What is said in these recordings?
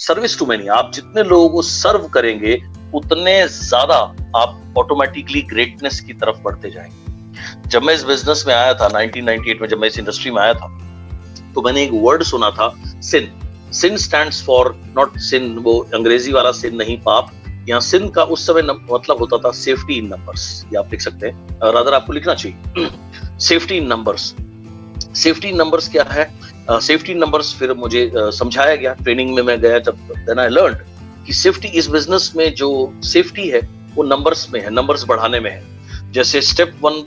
Service to many, आप जितने लोगों को सर्व करेंगे उतने ज्यादा आप ऑटोमेटिकली ग्रेटनेस की तरफ बढ़ते जाएंगे। जब मैं इस बिजनेस में आया था 1998 में, जब मैं इस इंडस्ट्री में आया था, तो मैंने एक वर्ड सुना था, सिन। सिन स्टैंड्स फॉर, नॉट सिन वो अंग्रेजी वाला सिन नहीं, पाप। यहाँ सिन का उस समय मतलब होता था सेफ्टी इन नंबर्स, ये आप लिख सकते हैं, रादर आपको लिखना चाहिए safety in numbers. Safety in numbers क्या है? सेफ्टी नंबर्स फिर मुझे समझाया गया, ट्रेनिंग में मैं गया जब, देन आई लर्नड कि सेफ्टी इस बिजनेस में जो सेफ्टी है वो नंबर्स में है, नंबर्स बढ़ाने में है। जैसे स्टेप 1,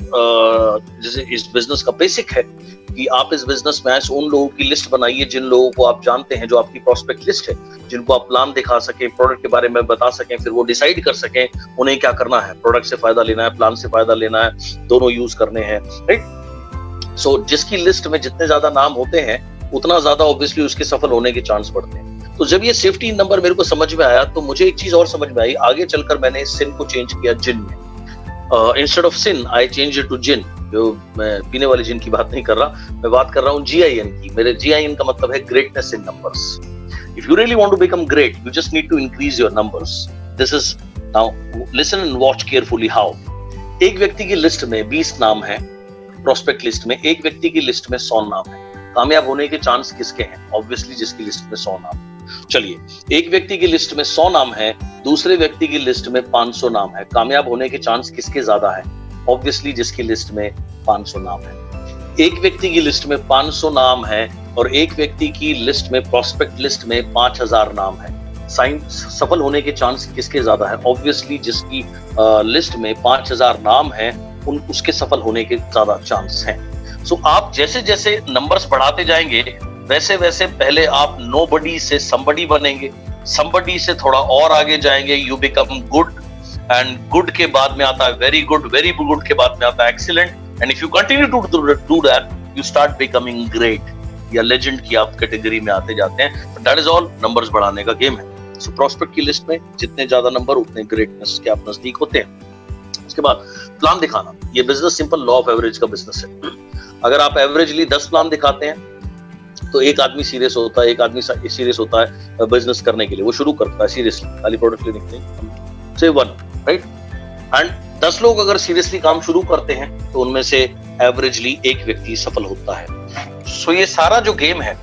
जैसे इस बिजनेस का बेसिक है कि आप इस बिजनेस में आए उन लोगों की लिस्ट बनाइए जिन लोगों को आप जानते हैं, जो आपकी प्रोस्पेक्ट लिस्ट है, जिनको आप प्लान दिखा सकें, प्रोडक्ट के बारे में बता सकें, फिर वो डिसाइड कर सकें उन्हें क्या करना है, प्रोडक्ट से फायदा लेना है, प्लान से फायदा लेना है, दोनों यूज करने हैं, राइट। सो जिसकी लिस्ट में जितने ज्यादा नाम होते हैं उतना ज्यादा ऑब्वियसली उसके सफल होने के चांस बढ़ते हैं। तो जब ये सेफ्टी नंबर मेरे को समझ में आया तो मुझे एक चीज और समझ में आई, आगे चलकर मैंने सिन को चेंज किया जिन में। Instead of sin I change it to gin. जो मैं पीने वाली जिन की बात नहीं कर रहा, मैं बात कर रहा हूँ GIN की। मेरे GIN का मतलब है greatness in numbers. If you really want to become great, you just need to increase your numbers. This is, now listen and watch carefully how. एक व्यक्ति की लिस्ट में 20 नाम है, प्रोस्पेक्ट लिस्ट में। एक व्यक्ति की लिस्ट में 100 नाम है। कामयाब होने के चांस किसके हैं? ऑब्वियसली जिसकी लिस्ट में 100 नाम। चलिए, एक व्यक्ति की लिस्ट में 100 नाम है, दूसरे व्यक्ति की लिस्ट में 500 नाम है। कामयाब होने के चांस किसके ज्यादा है? ऑब्वियसली जिसकी लिस्ट में 500 नाम है। एक व्यक्ति की लिस्ट में 500 नाम है और एक व्यक्ति की लिस्ट में, प्रोस्पेक्ट लिस्ट में 5000 नाम है। सफल होने के चांस किसके ज्यादा है? ऑब्वियसली जिसकी लिस्ट में 5000 नाम है उसके सफल होने के ज्यादा चांस हैं। सो आप जैसे जैसे नंबर्स बढ़ाते जाएंगे वैसे वैसे पहले आप नोबडी से समबडी बनेंगे, समबडी से थोड़ा और आगे जाएंगे, you become good, and good के बाद में आता है वेरी गुड, वेरी गुड के बाद में आता है excellent, and if you continue to do that you start becoming great या लेजेंड की आप कैटेगरी में आते जाते हैं। दैट इज ऑल, नंबर्स बढ़ाने का गेम है। सो प्रोस्पेक्ट की लिस्ट में जितने ज्यादा नंबर उतने ग्रेटनेस के आप नजदीक होते हैं। उसके बाद प्लान दिखाना, ये business simple law of average का बिजनेस है। अगर आप एवरेजली 10 प्लान दिखाते हैं तो एक आदमी सीरियस होता है, एक आदमी सीरियस होता है बिजनेस करने के लिए, वो शुरू करता है सीरियसली, खाली प्रोडक्ट लेने के लिए, से 1, राइट। एंड 10 लोग अगर सीरियसली काम शुरू करते हैं तो उनमें से एवरेजली एक व्यक्ति सफल होता है। सो ये सारा जो गेम है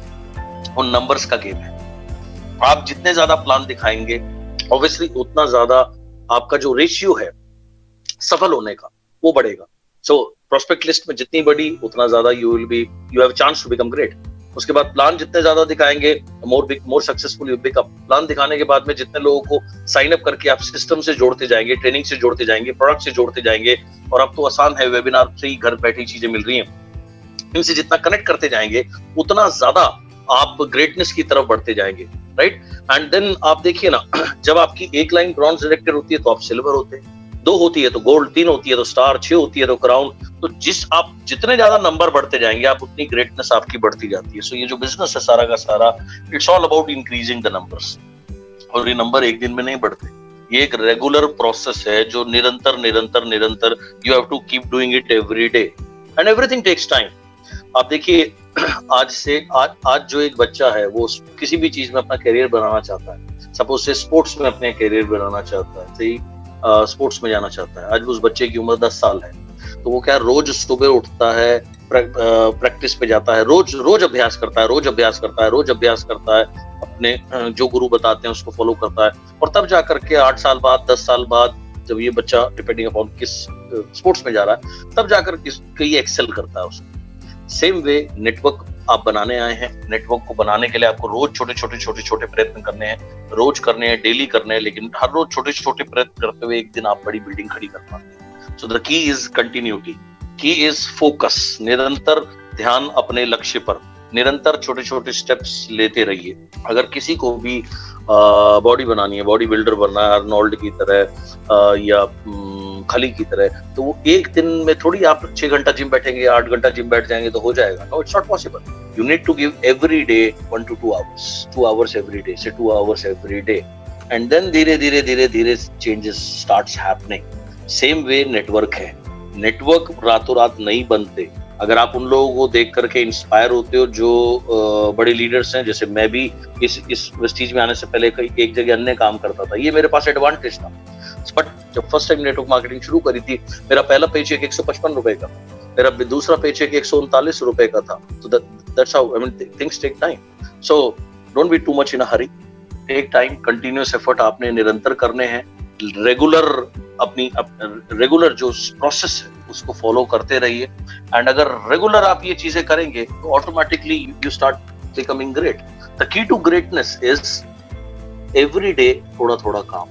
वो नंबर्स का गेम है। आप जितने ज्यादा प्लान दिखाएंगे ऑब्वियसली उतना ज्यादा आपका जो रेशियो है सफल होने का वो बढ़ेगा। सो प्रोस्पेक्ट लिस्ट में जितनी बड़ी उतना ज्यादा you have chance to become great. उसके बाद प्लान जितने ज्यादा दिखाएंगे more successful you become. Plan दिखाने के बाद में जितने लोगों को साइन अप करके आप सिस्टम से जोड़ते जाएंगे, ट्रेनिंग से जोड़ते जाएंगे, प्रोडक्ट से जोड़ते जाएंगे, और अब तो आसान है, वेबिनार से ही घर बैठी चीजें मिल रही हैं, इनसे जितना कनेक्ट करते जाएंगे उतना ज्यादा आप ग्रेटनेस की तरफ बढ़ते जाएंगे, राइट। एंड देन आप देखिए ना, जब आपकी एक लाइन ब्रॉन्ज सिलेक्टेड होती है तो आप सिल्वर होते हैं, 2 होती है तो गोल्ड, 3 होती है तो स्टार, 6 होती है तो क्राउन। तो आप जितने ज्यादा नंबर बढ़ते जाएंगे आप उतनी ग्रेटनेस आपकी बढ़ती जाती है। सो ये जो बिजनेस है सारा का सारा, it's all about increasing the numbers. और ये नंबर एक दिन में नहीं बढ़ते, ये एक रेगुलर प्रोसेस है जो निरंतर निरंतर निरंतर, you have to keep doing it every day and everything takes time. आप देखिए, आज जो एक बच्चा है वो किसी भी चीज में अपना करियर बनाना चाहता है, सपोज से स्पोर्ट्स में अपने करियर बनाना चाहता है, सही, स्पोर्ट्स में जाना चाहता है। आज उस बच्चे की उम्र 10 साल है, तो वो क्या रोज सुबह उठता है, प्रैक्टिस पे जाता है, रोज अभ्यास करता है, रोज अभ्यास करता है, रोज अभ्यास करता है, अपने जो गुरु बताते हैं उसको फॉलो करता है, और तब जाकर के 8 साल बाद, 10 साल बाद, जब ये बच्चा डिपेंडिंग अपॉन किस स्पोर्ट्स में जा रहा है, तब जाकर ये एक्सेल करता है उसमें। सेम वे नेटवर्क आप बनाने आए हैं, नेटवर्क को बनाने के लिए आपको रोज छोटे छोटे प्रयत्न करने हैं, रोज करने हैं, डेली करने हैं, लेकिन हर रोज छोटे छोटे प्रयत्न करते हुए एक दिन आप बड़ी बिल्डिंग खड़ी कर पाते हैं। So the key is continuity, की इज फोकस, निरंतर ध्यान अपने लक्ष्य पर, निरंतर छोटे छोटे स्टेप्स लेते रहिए। अगर किसी को भी बॉडी बनानी है, बॉडी बिल्डर बनना है अर्नोल्ड की तरह या खली की तरह, तो वो एक दिन में थोड़ी आप 6 घंटा जिम बैठेंगे, 8 घंटा जिम बैठ जाएंगे तो हो जाएगा। No, it's not possible. You need to give every day 1 to 2 hours, 2 hours every day, say 2 hours every day, and then धीरे धीरे changes starts happening. Same way network है, नेटवर्क रातों रात नहीं बनते, अगर आप उन लोगों को देख करके इंस्पायर होते हो जो बड़े लीडर्स हैं, जैसे मैं भी इस वेस्टीज में आने से पहले एक जगह अन्य काम करता था, ये मेरे पास एडवांटेज था। बट जब फर्स्ट टाइम नेटवर्क मार्केटिंग शुरू करी थी, मेरा पहला पेचेक 155 रुपए का, मेरा दूसरा पेचेक 139 रुपए का था। तो that's how I mean things take time. So don't be too much in a hurry, take time, continuous effort आपने निरंतर करने हैं, रेगुलर रेगुलर जो प्रोसेस है उसको फॉलो करते रहिए। एंड अगर रेगुलर आप ये चीजें करेंगे तो automatically you start becoming great. The key to greatness is every day थोड़ा थोड़ा काम।